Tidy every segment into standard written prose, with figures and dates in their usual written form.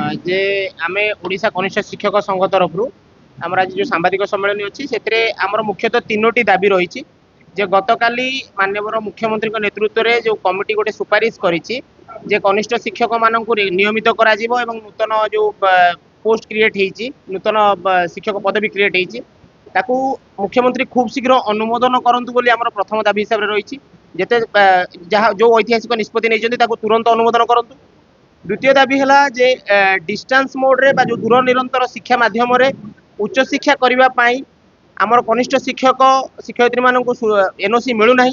जे आम ओडिशा कनिष्ठ शिक्षक संघ तरफ आमर आज जो सांबादिक सम्मेलन अच्छी से आमर मुख्यतः तीनोटी दाबी रही जे गतकाली माननीय मुख्यमंत्री नेतृत्व में जो कमिटी गोटे सुपारिश करिछि जे कनिष्ठ शिक्षक मानक नियमित करा जिवो एवं नूतन जो पोस्ट क्रिएट होती नूतन शिक्षक पदवी क्रिएट होती ताकू मुख्यमंत्री खूब शीघ्र अनुमोदन करंतु बोली आमर प्रथम दाबी हिसाब से रही जेते जहाँ जो ऐतिहासिक निष्पत्ति नहीं तुरंत अनुमोदन करंतु। द्वितीय दाबी है जे डिस्टेंस मोड रे जो दूर निरंतर शिक्षा माध्यम उच्च शिक्षा करने आमर कनिष्ठ शिक्षक शिक्षयित्री मानक एनओसी मिलूना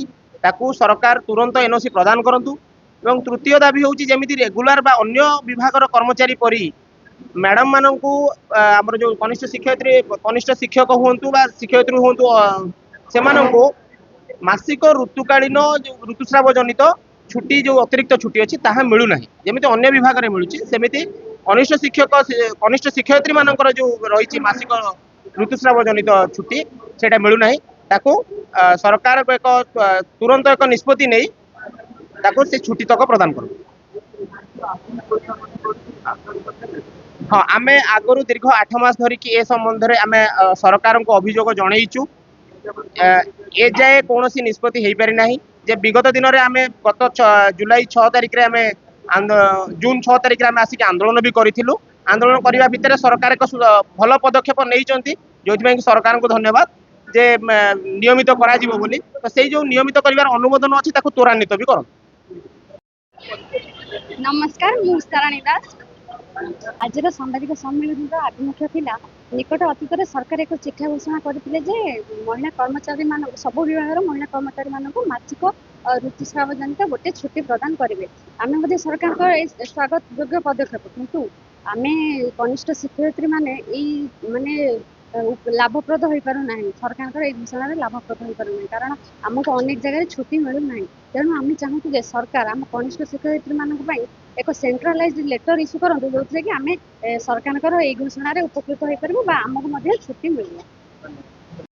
ताकू सरकार तुरंत एनओसी प्रदान करंतु। एवं तृतीय दाबी हूँ जमी रेगुलार बा अन्य विभाग कर्मचारी परी मैडम मानक आमर जो कनिष्ठ शिक्षयित्री कनिष्ठ शिक्षक हूँ शिक्षयित्री हूँ से मासिक ऋतुकालीन जो ऋतुस्राव जनित छुट्टी जो अतिरिक्त छुट्टी अच्छी ताहा मिलूना जमी अन्य विभाग में मिलूँ सेमती कनिष्ठ शिक्षक कनिष्ठ शिक्षयित्री मानकर जो रही मासिक ऋतुस्राव जनित छुट्टी से मिलूना ताकू सरकार एक तुरंत एक निष्पत्ति नहीं ताकू से छुट्टी तक प्रदान कर। हाँ आम आगु दीर्घ 8 मास धरिकी ए संबंध में आम सरकार को अभियोग जनईचु ए जाए कौन निष्पत्ति हो पारि ना जे विगत दिन में आम गत जुलाई 6 तारिख में आम जून 6 तारिख में आसिक आंदोलन भी करूँ आंदोलन करने भितर सरकार एक भल पदक्षेप नहीं जो सरकार को धन्यवाद जे नियमित करा जीवो बोली तो से जो नियमित कर अनुमोदन अच्छी त्वरान्वित भी कर। नमस्कार मुस्ताराणी दास आज सांबादिक सम्मेलन आभिमुख्य थिला निकट अतीत सरकार एक चिठा घोषणा करते महिला कर्मचारी मान सब विभाग महिला कर्मचारी मानक मासिक ऋतुस्राव जनित गोटे छुट्टी प्रदान करेंगे आम बोधे सरकार स्वागत योग्य पदक्षेप किंतु आम कनिष्ठ शिक्षयित्री माने माने लाभप्रद हो पारना सरकार घोषण लाभप्रद हो पारना कारण आमको अनेक जगह छुट्टी मिलूना तेणु आम चाहूँ सरकार आम कनिष्ठ शिक्षयित्री मानक एक सेंट्रलाइज लेटर इश्यू करूँ जो कि आम सरकार घोषण उपकृत हो पार आमको छुट्टी मिलना।